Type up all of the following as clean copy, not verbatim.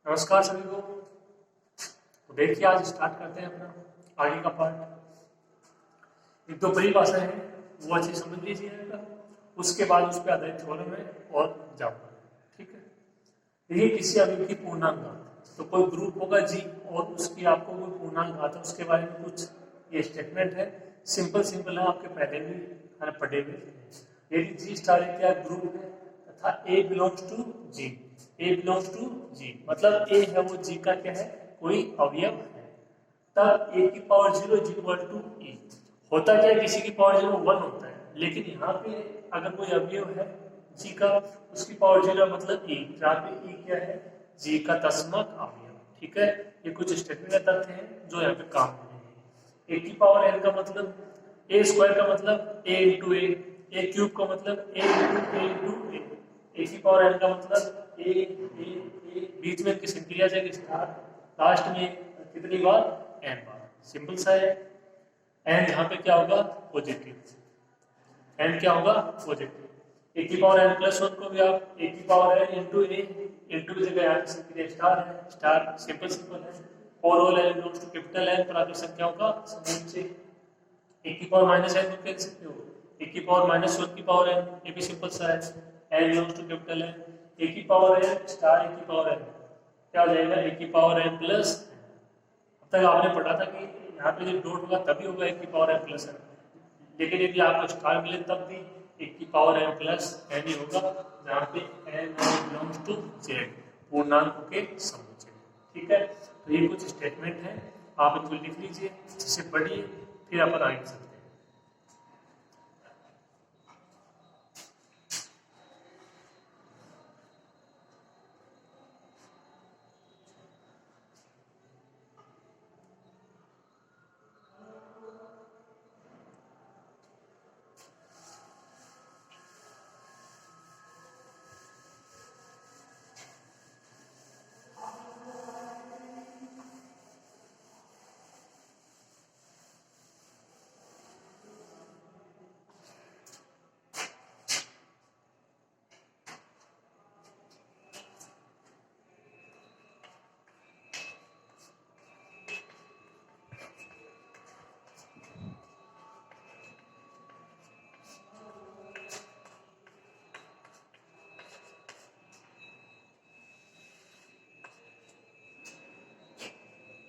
नमस्कार सभी को। तो देखिए आज स्टार्ट करते हैं अपना आगे का पार्ट। एक तो परिभाषा है वो अच्छी समझ लीजिएगा, उसके बाद उस पर आधारित थ्योरम है और एग्जाम्पल है। ठीक है, देखिए किसी अवयव की पूर्णांक घात, तो कोई ग्रुप होगा जी और उसकी आपको कोई पूर्णांक घात है, उसके बारे में कुछ ये स्टेटमेंट है। सिंपल सिंपल है, आपके पहले भी पढ़े हुए थे। यदि जी स्टार क्या ग्रुप है तथा A belongs to G, A belongs to G मतलब ए है वो जी का क्या है, कोई अवयव है, तब ए की पावर 0 इज इक्वल टू ई। होता क्या है, किसी की पावर 0 1 होता है, लेकिन यहाँ पे अगर कोई अवयव है जी का, उसकी पावर 0 मतलब ई, जहाँ पे ई क्या है, जी का दशमक अवयव। ठीक है, ये कुछ स्टेटमेंट तथ्य हैं जो यहाँ पे काम करेंगे। ए की पावर एन का मतलब ए स्क्वायर का मतलब ए इंटू ए क्यूब का मतलब ए इंटू ए की पावर एन का मतलब ए बीच में किसकी क्रिया जाएगी स्टार, लास्ट में कितनी बार, एन बार। सिंपल सा है। एन यहाँ पे क्या होगा, पॉजिटिव। एन क्या होगा, पॉजिटिव। ए की पावर एन प्लस वन को भी आप ए की पावर एन इंटू ए, इंटू की जगह यहाँ पे स्टार है, स्टार सिंपल सिंपल है। और all N belongs to capital N पर आकर संख्याओं का समूह से ए की पावर माइनस एन को कह सकते हो, ए की पावर माइनस वन की पावर एन, ये भी सिंपल सा है। N belongs to capital N, A की पावर एन स्टार ए की पावर एन क्या हो जाएगा, ए की पावर एन प्लस। अब तक आपने पढ़ा था कि यहाँ पे जब डॉट होगा तभी होगा ए की पावर एन प्लस एन, लेकिन यदि आपको स्टार मिले तब भी ए की पावर एन प्लस एन ही होगा, जहाँ पे एन बिलोंग्स टू जेड, पूर्णांकों के समूह से। ठीक है, तो ये कुछ स्टेटमेंट है, आप इनको लिख लीजिए, जिसे पढ़िए, फिर अपन आगे चलते हैं।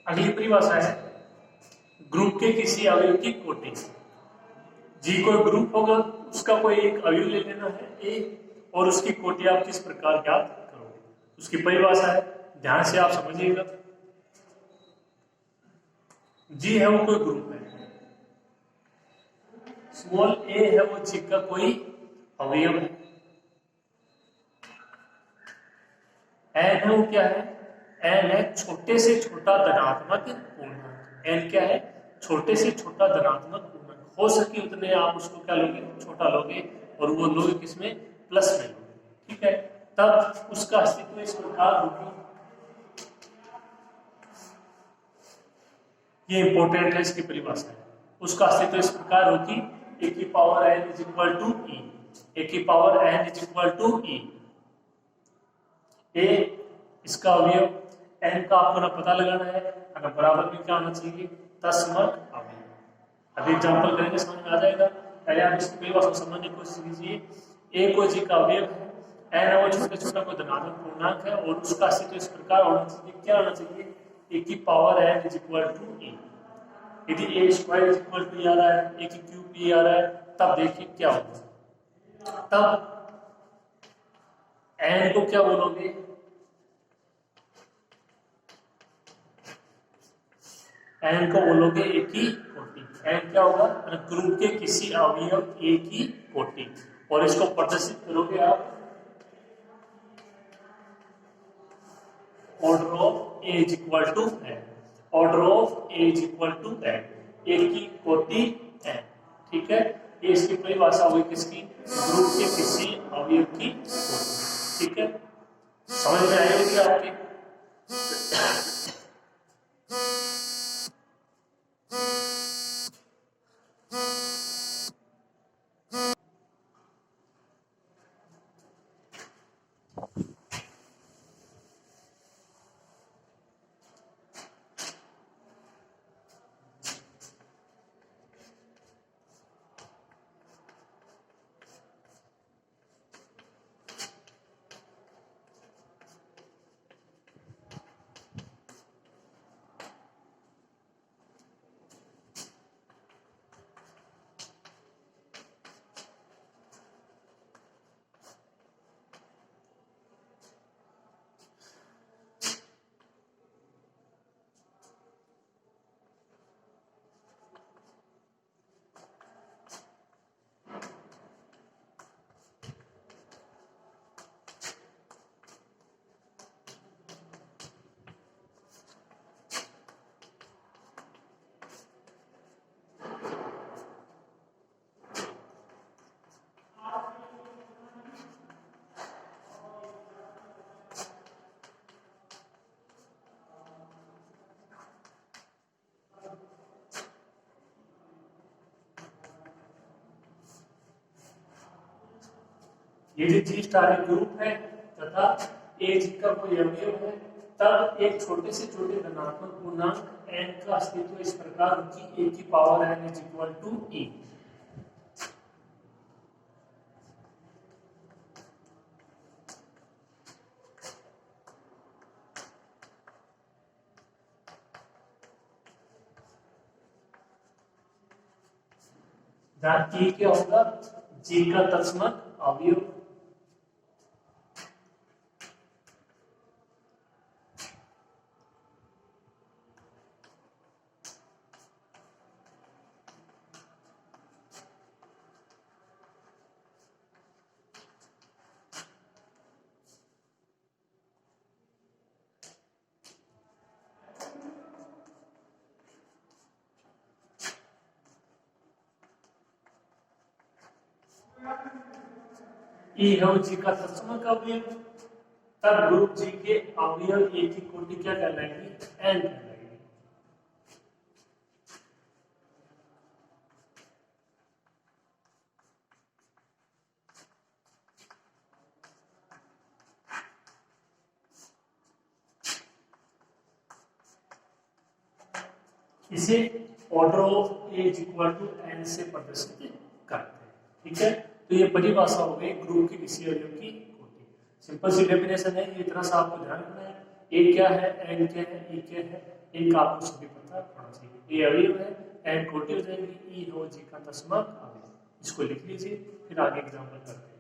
अगली परिभाषा है ग्रुप के किसी अवयव की कोटि। जी कोई ग्रुप होगा, उसका कोई एक अवयव ले लेना है ए, और उसकी कोटि आप किस प्रकार ज्ञात करोगे, उसकी परिभाषा है, ध्यान से आप समझिएगा। जी है वो कोई ग्रुप है, स्मॉल ए है वो जी का कोई अवयव है, एन है वो क्या है, एन है छोटे से छोटा धनात्मक पूर्णांक। एन क्या है, छोटे से छोटा धनात्मक पूर्णांक, हो सके उतने आप उसको क्या लोगे, छोटा लोगे, और वो लोगे किसमें, प्लस में लोगे। ठीक है, तब उसका अस्तित्व इस प्रकार होगी, ये इंपॉर्टेंट है, इसकी परिभाषा है। उसका अस्तित्व इस प्रकार होगी, ए की power N is equal to E, A की power N is equal to E. A इसका अवयव, एन का आपको ना पता लगाना है, अगर बराबर में क्या होना चाहिए, तस्मक अवयव। अभी एग्जांपल करेंगे, समझ में आ जाएगा। पहले आप इसकी परिभाषा को समझने की कोशिश कीजिए। ए को जी का अवयव है, एन वो छोटे छोटा कोई धनात्मक पूर्णांक है, और उसका अस्तित्व इस प्रकार होना चाहिए, क्या होना चाहिए, ए की power N is equal to E. यदि A square is equal to आ रहा है, ए की क्यूब ई आ रहा है, तब देखिए क्या होगा, तब एन को क्या बोलोगे, एन को बोलोगे ए की कोटि। एन क्या होगा, ग्रुप के किसी अवयव ए की कोटि, और इसको प्रदर्शित करोगे आप order of A is equal to N, order of A is equal to N, A की कोटि एन। ठीक है, ये इसकी परिभाषा हुई किसकी, ग्रुप के किसी अवयव की कोटि। ठीक है, समझ में आएगी आपके। ये जो जी स्टार एक ग्रुप है तथा ए जी का कोई अवयव है, तब एक छोटे से छोटे धनात्मक पूर्णांक n का अस्तित्व इस प्रकार कि a की power n is equal to e। जहां e क्या होगा, g का तत्समक अवयव। ई है जी का तत्समक अवयव, तब ग्रुप जी के अवयव ए की कोटि क्या कहलाएगी, एन कहलाएगी। इसे order of A is equal to N से प्रदर्शित करते हैं। ठीक है, तो ये बड़ी भाषा हो गई ग्रुप की किसी अवयव की कोटि। सिंपल सी डेफिनेशन है, इतना सा आपको ध्यान रखना है। ए क्या है, एन क्या है, ई क्या है, इनका आपको सभी पता होना चाहिए। ए अवयव है, एन कोटि हो जाएगी, ई हो जी का तत्समक अवयव। इसको लिख लीजिए, फिर आगे एग्जाम्पल करते हैं।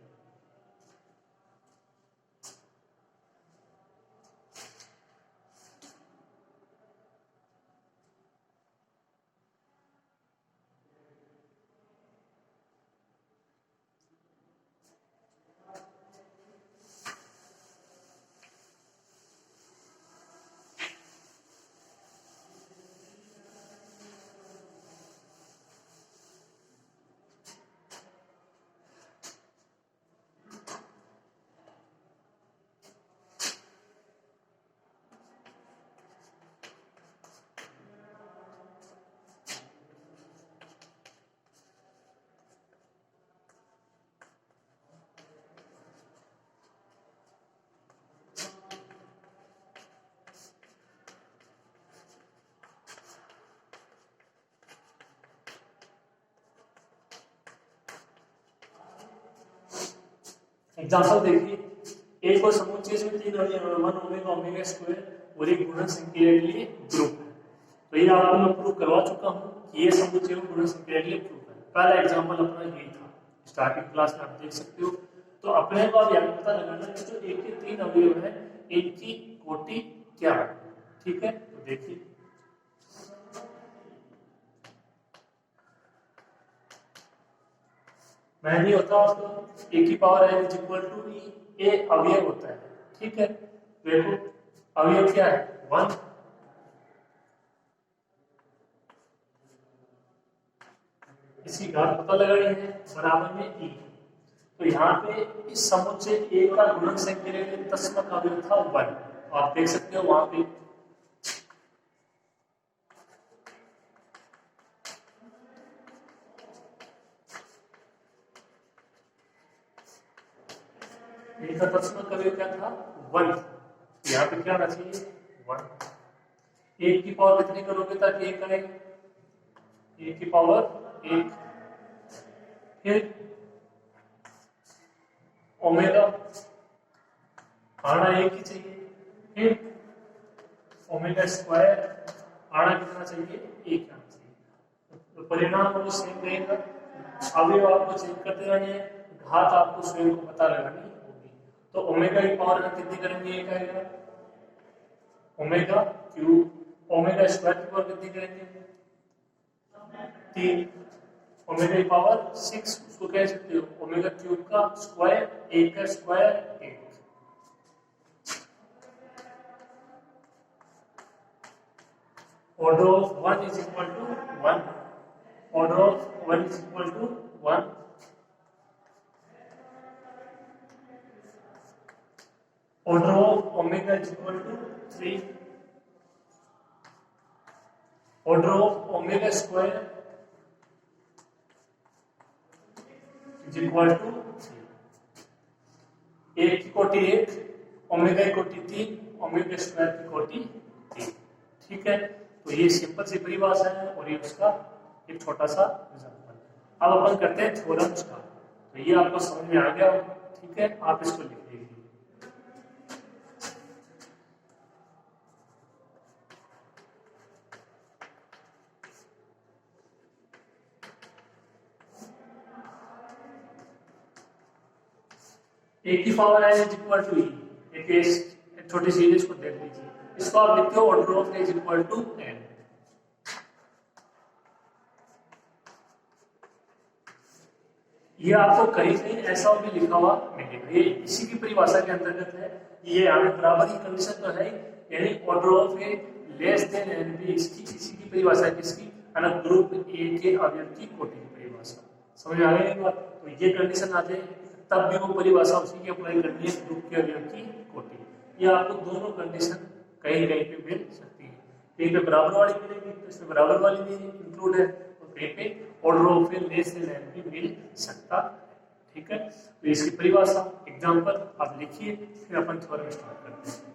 एग्जाम्पल देखिए, एक और समुच्चय में तीन वन ओमेगा ओमेगा स्क्वायर और एक गुणन संख्या के लिए ग्रुप है। तो ये आपको मैं प्रूव करवा चुका हूँ कि ये समुच्चय में गुणन संख्या के लिए ग्रुप है। पहला एग्जाम्पल अपना यही था, स्टार्टिंग क्लास में आप देख सकते हो। तो अपने को अब यह पता लगाना है कि जो एक के तीन अवयव है इनकी कोटि क्या है। ठीक है, तो देखिए मैं नहीं होता तो ए की power n is equal to E, A अवयव होता है। ठीक है, देखो अवयव क्या है, 1। इसकी घात पता लगानी है, बराबर में ई। तो यहाँ पे इस समुच्चय ए का गुणन संख्या के लिए तत्समक अवयव था 1। आप देख सकते हो वहां पे ए का तत्समक अवयव क्या था, 1। यहाँ पे क्या आना चाहिए, 1। एक की पावर कितनी करोगे ताकि एक आए, एक की पावर 1। फिर ओमेगा आना एक ही चाहिए, फिर ओमेगा स्क्वायर आना कितना चाहिए, एक आना चाहिए। तो परिणाम वो सेम रहेगा। अवयव आपको चेक करते रहने हैं, घात आपको स्वयं को पता लगानी होगी। तो ओमेगा की पावर कितनी करेंगे, एक आएगा, ओमेगा क्यूब। ओमेगा स्क्वायर की पावर कितनी करेंगे, 3। ओमेगा की पावर 6, उसको कह सकते हो ओमेगा क्यूब का स्क्वायर, एक का square 8। Order of 1 is equal to 1। Order of 1 is equal to 1। Order of omega is equal to 3। Order of omega square is equal to 3। एक की कोटि एक, ओमेगा की कोटि 3, ओमेगा स्क्वायर की कोटि 3। ठीक है, तो ये सिंपल सी परिभाषा है और ये उसका एक छोटा सा एग्जांपल। अब अपन करते हैं थ्योरम स्टार्ट। तो ये आपको समझ में आ गया होगा। ठीक है, आप इसको लिख लीजिए। ए की power n is equal to E. एक छोटी सी इसको देख लीजिए। इसको आप लिखते हो order of is equal to n। ये आपको कहीं कहीं ऐसा भी लिखा हुआ मिलेगा, ये इसी की परिभाषा के अंतर्गत है। ये हमें बराबर की कंडीशन तो है, यानी order of A less than N भी इसकी इसी की परिभाषा है। किसकी? अलग ग्रुप ए के अवयव की कोटि की परिभाषा। समझ में आ गई बात? तो ये कंडीशन आ जाए तब भी वो परिभाषा उसी की अप्लाई करनी है, ग्रुप के अवयव की कोटि। ये आपको दोनों कंडीशन कहीं कहीं पे मिल सकती है। कहीं पे बराबर वाली मिलेगी तो इसमें बराबर वाली भी इंक्लूड है, और कहीं पे order of A less than N भी मिल सकता है। ठीक है, तो इसकी परिभाषा एग्जांपल आप लिखिए, फिर अपन थ्योरम स्टार्ट करते हैं।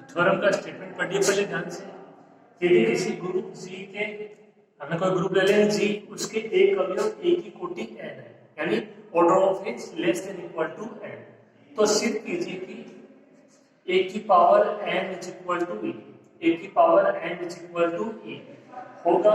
थ्योरम का स्टेटमेंट पढ़िए पहले ध्यान से। यदि किसी ग्रुप जी के, हमें कोई ग्रुप ले लें जी, उसके एक अवयव ए की कोटि n है, यानी order of is less than equal to n, तो सिद्ध कीजिए कि ए की power n is equal to E, A की power n is equal to E होगा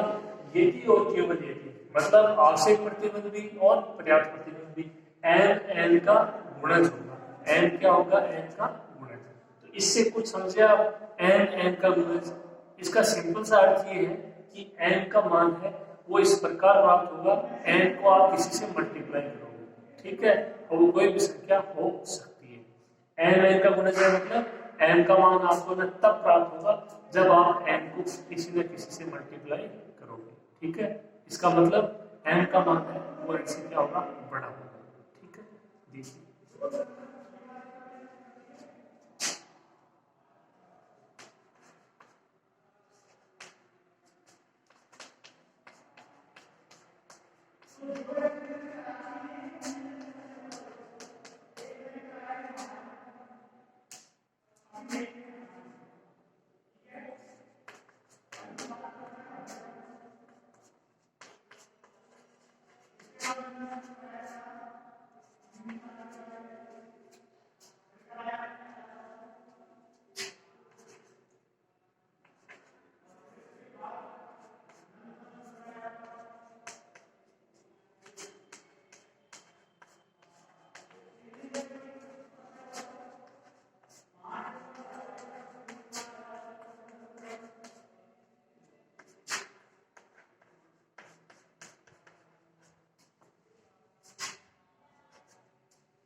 यदि और केवल यदि, मतलब आवश्यक प्रतिबंध भी और पर्याप्त प्रतिबंध भी, n का गुणज होगा। n क्या होगा? n का गुणज। तो इससे कुछ समझे आप? n का गुणज, इसका सिंपल सा अर्थ ये है कि n का मान है वो इस प्रकार प्राप्त होगा, n को आप किसी से मल्टीप्लाई करोगे, ठीक है, और वो कोई भी संख्या हो सकती है। n का गुणज है, मतलब n का मान आपको न तब प्राप्त होगा जब आप n को किसी न किसी से मल्टीप्लाई करोगे। ठीक है, इसका मतलब n का मान है वो n से क्या होगा? बड़ा होगा। ठीक है, देखिए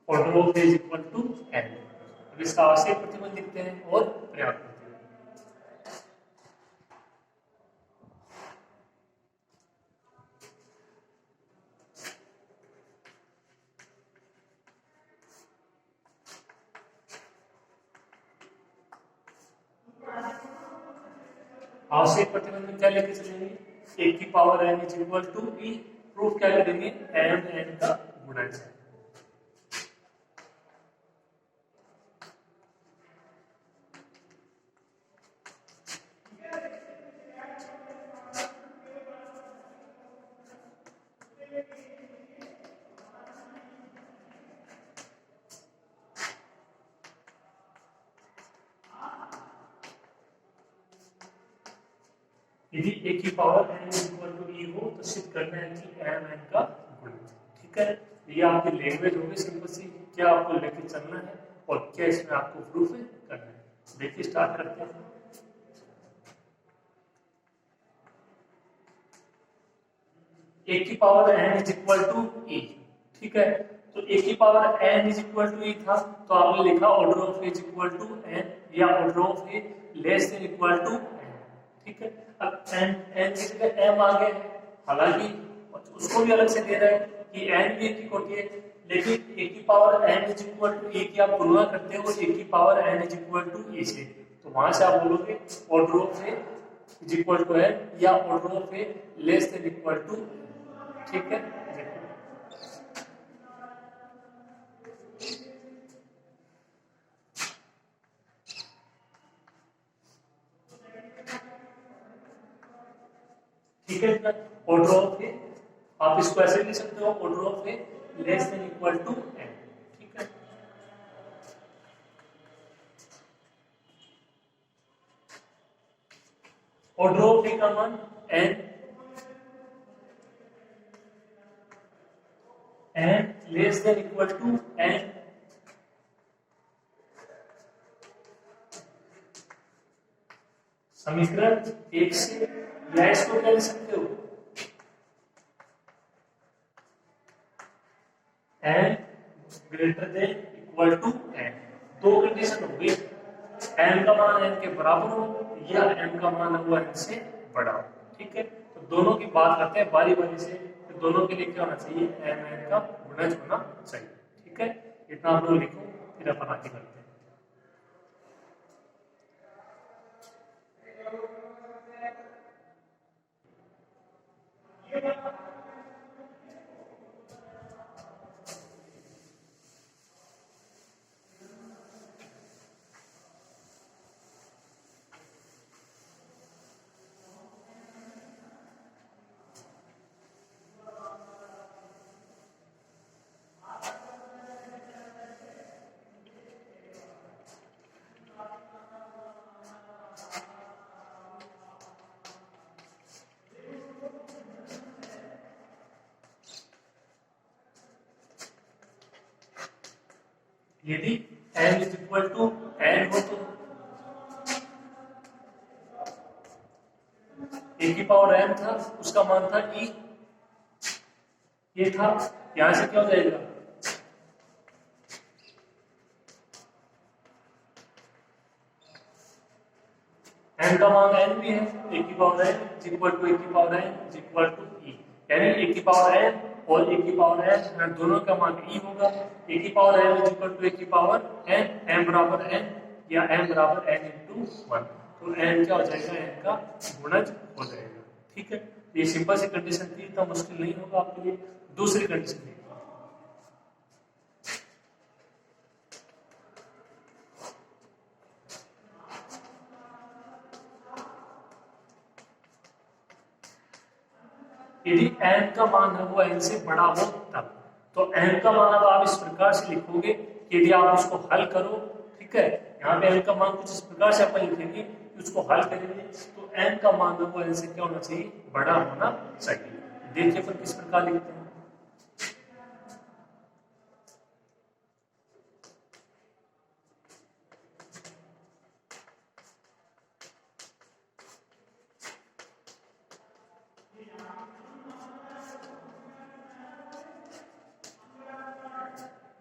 order of is equal to N. अब इसका आवश्यक प्रतिबंध लिखते हैं और पर्याप्त प्रतिबंध। आवश्यक प्रतिबंध में क्या लेके चलेंगे, एक की power N is equal to E. Proof क्या करेंगे, एम एन का गुणज है। यदि ए की power N is equal to E हो तो सिद्ध करना है कि एम एन का गुणज। ठीक है, ये आपकी लैंग्वेज होगी सिंपल सी, क्या आपको लेके चलना है और क्या इसमें आपको प्रूफ करना है। देखिए स्टार्ट करते हैं। ए की power N is equal to E. ठीक है, तो ए की power N is equal to E था, तो आपने लिखा order of A is equal to N या order of A less than equal to N. ठीक है, अब एन एन की जगह एम आ गए, हालांकि उसको भी अलग से दे रहा है कि एन भी की कोटि है, लेकिन ए की power N is equal to A की आप तुलना करते हो ए की power N is equal to A से, तो वहां से आप बोलोगे order of A is equal to N या order of A less than equal to. ठीक है, ठीक है, ऑर्डर ऑफ ए आप इसको ऐसे लिख सकते हो, order of A less than equal to N. ठीक है, ऑर्डर ऑफ ए का मान N N less than equal to N समीकरण एक से, या इसको क्या लिख सकते हो, N greater than equal to N. दो कंडीशन हो गई, एन का मान एन के बराबर हो या एन का मान हुआ एन से बड़ा हो। ठीक है, तो दोनों की बात करते हैं बारी बारी से, तो दोनों के लिए क्या होना चाहिए, एम एन का गुणज होना चाहिए। ठीक है, इतना आप लोग लिखो, फिर अपन आगे करते हैं। यदि n is equal to n हो तो ए की पावर m था, उसका मान था e, ये था, यहां से क्या हो जाएगा, n का मान n भी है, ए की power n is equal to A की power n is equal to e, यानी ए की पावर n और ए की पावर n दोनों का मान e होगा। ए की power n is equal to A की पावर n, m बराबर n या m बराबर n इंटू 1, तो n क्या हो जाएगा, n का गुणज हो जाएगा। ठीक है, ये सिंपल सी कंडीशन थी, इतना मुश्किल नहीं होगा आपके लिए। दूसरी कंडीशन थी, यदि n का मान है वो n से बड़ा हो तब, तो n का मान अब आप इस प्रकार से लिखोगे कि यदि आप उसको हल करो, ठीक है, यहाँ पे n का मान कुछ इस प्रकार से अपन लिखेंगे कि उसको हल करेंगे तो n का मान है वो n से क्या होना चाहिए, बड़ा होना चाहिए। देखिए फिर किस प्रकार लिखते हैं।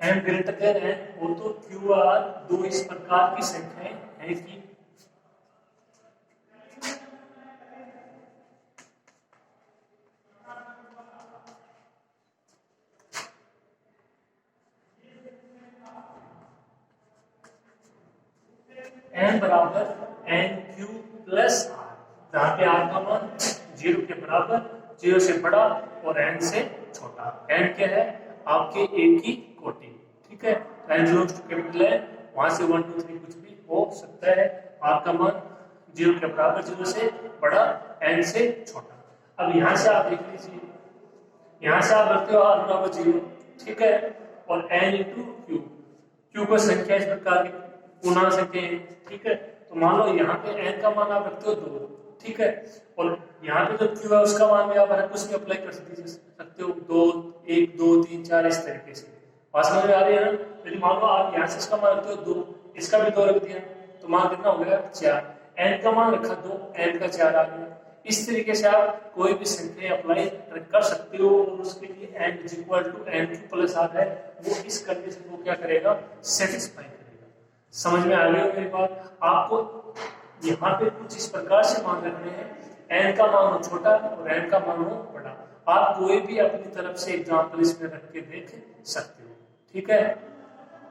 एम ग्रेटर देन एन हो तो क्यू आर दो इस प्रकार की संख्याएं हैं कि एन बराबर एन क्यू प्लस आर, जहां पे आर का मान 0 के बराबर, 0 से बड़ा और एन से छोटा। एन क्या है? आपके ए की कोटि, ठीक है। एन बिलोंग्स टू कैपिटल है, वहां से 1 2 3 कुछ भी हो सकता है। आर का मान 0 के बराबर, 0 से बड़ा, एन से छोटा। अब यहां से आप देख लीजिए, यहां से आप रखते हो आर बराबर 0, ठीक है, और एन इंटू क्यू, क्यू को संख्या इस प्रकार की पूर्णांक संख्या है, ठीक है। तो मान लो यहाँ पे एन का मान आप रखते हो 2, ठीक है, और यहाँ पे जो क्यू है उसका मान भी आप हर कुछ में अप्लाई कर सकते हो, 2 1 2 3 4 इस तरीके से। बात समझ में आ रही है ना? यदि मान लो आप यहाँ से इसका मान रखते हो 2, इसका भी 2 रख दिया, तो मान कितना हो गया? 4। एन का मान रखा 2, एन का 4 आ गया। इस तरीके से आप कोई भी संख्या अप्लाई कर सकते हो, और उसके लिए N is equal to N Q plus R है, वो इस कंडीशन को क्या करेगा? सेटिस्फाई करेगा। समझ में आ गई मेरी बात? आपको यहाँ पे कुछ इस प्रकार से मान रखने हैं, एन का मान हो छोटा और एन का मान हो बड़ा। आप कोई भी अपनी तरफ से एग्जाम्पल इसमें रख के देख सकते हो, ठीक है।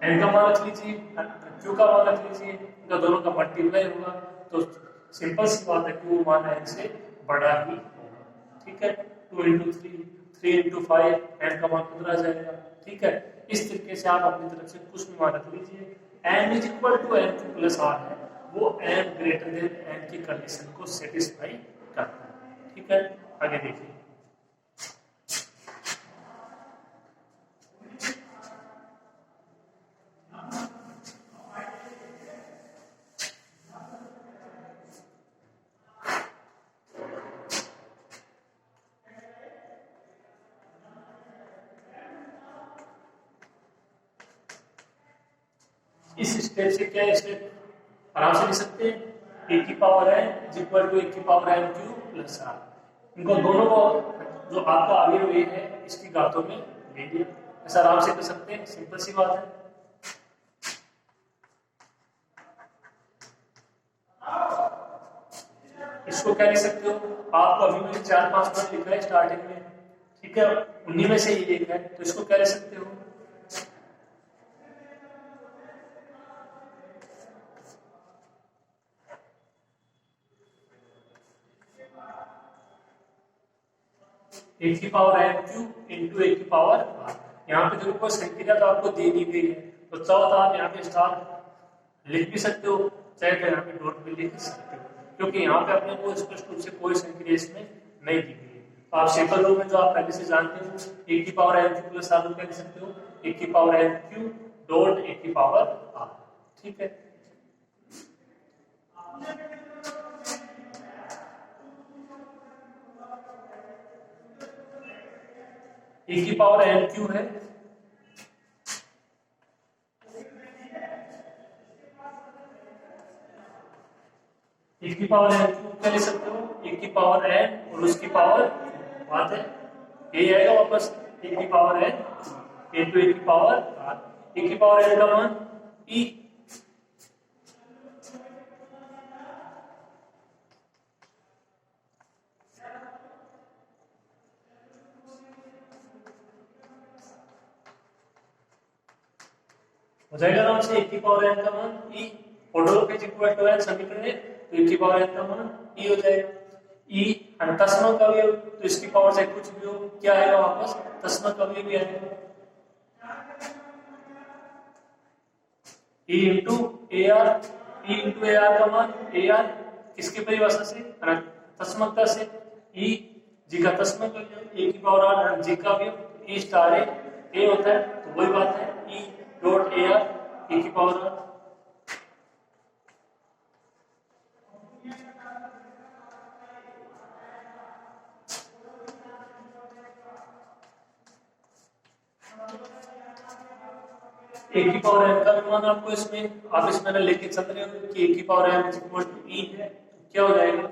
एन का मान रख लीजिए, क्यू का मान रख लीजिए, इनका दोनों का मल्टीप्लाई होगा, तो सिंपल सी बात है कि वो मान एन से बड़ा ही होगा, ठीक है। 2 इंटू 3, 3 इंटू 5, एन का मान 15 जाएगा, ठीक है। इस तरीके से आप अपनी तरफ से कुछ भी मान रख लीजिए। N is equal to N Q plus R है, वो एन ग्रेटर देन एन की कंडीशन को सेटिस्फाई करता है, ठीक है। आगे देखिए, इस स्टेप से क्या स्टेप आराम से लिख सकते हैं? ए की power N is equal to A की power N Q plus R. इनको दोनों को जो आपका आगे हुए है इसकी घातों में ले लिया, ऐसा आराम से कर सकते हैं, सिंपल सी बात है। इसको क्या लिख सकते हो? आपको अभी मैंने 4-5 पॉइंट लिखा है स्टार्टिंग में, ठीक है, उन्हीं में से ये एक है, तो इसको क्या लिख सकते हो? ए की पावर एन क्यू इंटू ए की पावर आर। यहाँ पे देखो कोई संख्या तो आपको दे दी गई है, तो चाहो तो आप यहाँ पे स्टार लिख भी सकते हो, चाहे तो यहाँ पे डॉट भी लिख सकते हो, क्योंकि यहाँ पे अपने को स्पष्ट रूप से कोई संख्या इसमें नहीं दी गई है। तो आप सिंपल रूप में जो आप पहले से जानते हो, ए की power N Q plus R कह सकते हो, ए की power N Q dot A की पावर आर, ठीक है। ए की पावर एन क्यू है, ए की पावर एन क्यू क्या ले सकते हो? ए की पावर एन और उसकी पावर, बात है ये आएगा वापस, ए की पावर एन इंटू ए की पावर आर। ए की पावर एन का मान ई, हो जाएगा आराम से। ए की पावर एन का मान ई, ऑर्डर पेज इक्वल टू एन समीकरण है, तो ए की पावर एन का मान ई हो जाएगा। ई तस्मक अवयव, तो इसकी पावर से कुछ भी हो, क्या आएगा वापस? तस्मक अवयव भी आएगा। E into A R, E into A R का मान ए आर किसकी परिभाषा से? तस्मकता से। ई जी का तस्मक अवयव, ए की पावर आर जी का अवयव, ई स्टार ए होता है, तो वही बात है, E dot A R A की पावर आर। ए की पावर एन का मान आपको इसमें, आप इसमें लेके चल रहे हो कि ए की power N is equal to E है, तो क्या हो जाएगा?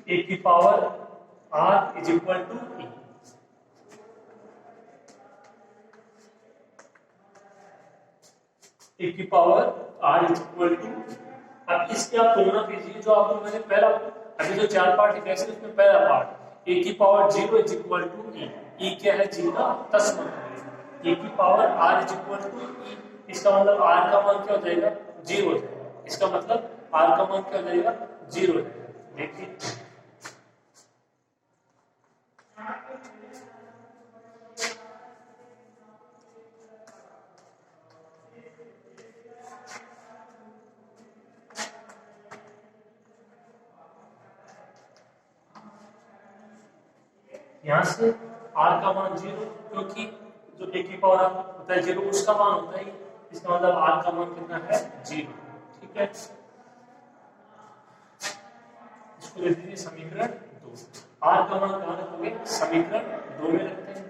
ए की power R is equal to E, A की power R is equal to, अब इसकी आप तुलना कीजिए जो आपको मैंने पहला, अभी जो चार पार्ट कैसे उसमें पहला पार्ट ए की power 0 is equal to E, E क्या है जी का तस्म, ए की power R is equal to E, इसका मतलब आर का मान क्या हो जाएगा 0 हो जाएगा, इसका मतलब आर का मान क्या हो जाएगा 0 हो जाएगा। देखिए यहाँ से आर का मान 0, क्योंकि जो ए की पावर होता है 0 उसका मान होता है, इसका मतलब आर का मान कितना है 0। ठीक है, इसको लिख दीजिए समीकरण 2। आर का मान कहाँ रखोगे, समीकरण 2 में रखते हैं।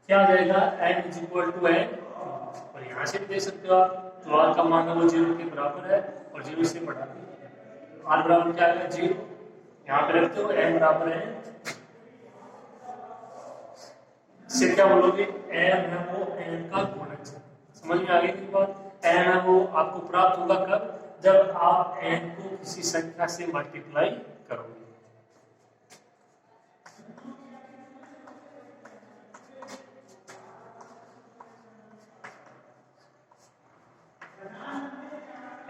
क्या आ जाएगा n is equal to n, और यहाँ से भी देख सकते हो आप जो आर का मान है वो 0 के बराबर है और 0 से बढ़ा के आर बराबर क्या आएगा 0, यहाँ पे रखते हो n बराबर है, इससे क्या बोलोगे n है वो n का गुणज, समझ में आ गई की बात, n है वो आपको प्राप्त होगा कब, जब आप n को किसी संख्या से मल्टीप्लाई करोगे।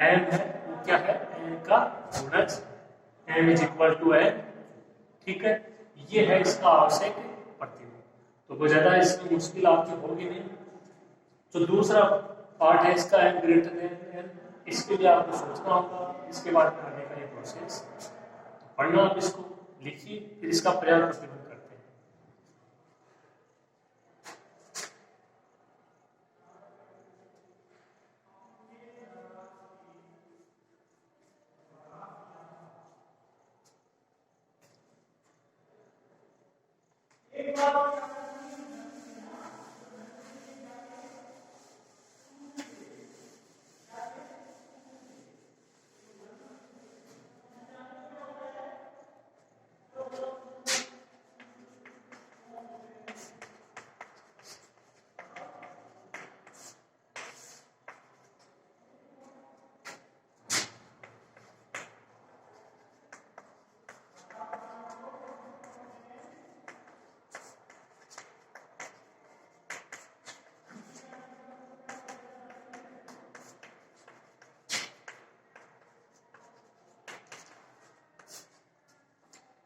m है वो क्या है n का गुणज, m is equal to n। ठीक है, ये है इसका आवश्यक प्रतिबंध, तो कोई ज्यादा इसमें मुश्किल आपकी होगी नहीं। जो दूसरा पार्ट है इसका m ग्रेटर देन n, इसके लिए आपको सोचना होगा, इसके बाद आगे का ये प्रोसेस पढ़ना, आप इसको लिखिए फिर इसका प्रयास प्रतिबंध करते हैं।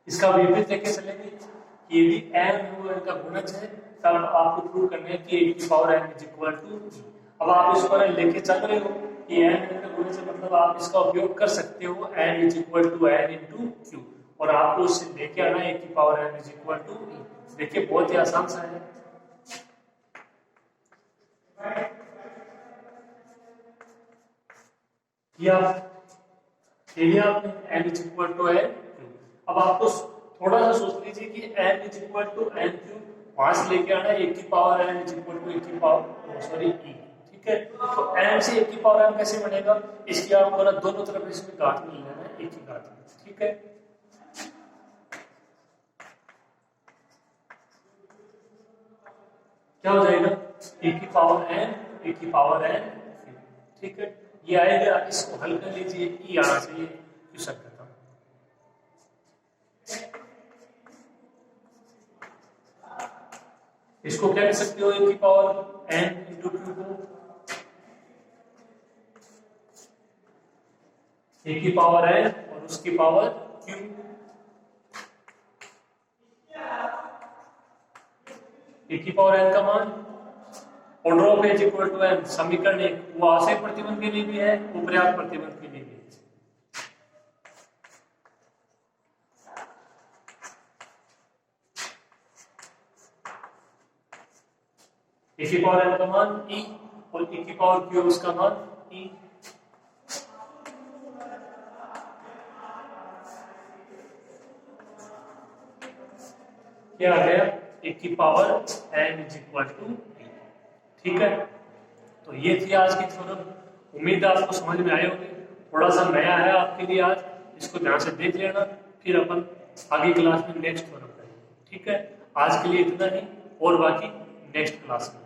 इसका विपरीत लेके चलेंगे कि यदि m वो n का गुणज है तब आपको प्रूव करना है कि a की power n is equal to, अब आप इस पर लेके चल रहे हो कि m n का गुणज है, मतलब आप इसका उपयोग कर सकते हो n is equal to n into q, और आपको उससे लेके आना है a की power n is equal to e। देखिए बहुत ही आसान सा है, किया आपने n is equal to n। अब आपको थोड़ा सा सोच लीजिए कि n is equal to n cube, वहां से लेके आना है a की power n is equal to a की पावर सॉरी e। ठीक है, तो n से a की पावर n कैसे बनेगा, इसकी आपको ना दोनों तरफ इसमें घात मिल लेना है, एक ही घात में। ठीक है, क्या हो जाएगा a की पावर n a की पावर n। ठीक है, ये आएगा, इसको हल कर लीजिए, e आना चाहिए क्वेश्चन खत्म। इसको क्या कह सकते हो a की पावर n इंटू क्यू को, a की पावर n और उसकी पावर q, a की पावर n का मान order of as equal to n, समीकरण 1 वो आशय प्रतिबंध के लिए भी है, वो पर्याप्त प्रतिबंध के लिए भी है। ए की पावर n का मान e और e की पावर q उसका मान e। क्या आ गया ए की power n is equal to e। ठीक है, तो ये थी आज की थ्योरम, उम्मीद है आपको समझ में आए होंगे। थोड़ा सा नया है आपके लिए आज, इसको ध्यान से देख लेना, फिर अपन आगे क्लास में नेक्स्ट थ्योरम करेंगे। ठीक है, आज के लिए इतना ही, और बाकी नेक्स्ट क्लास में।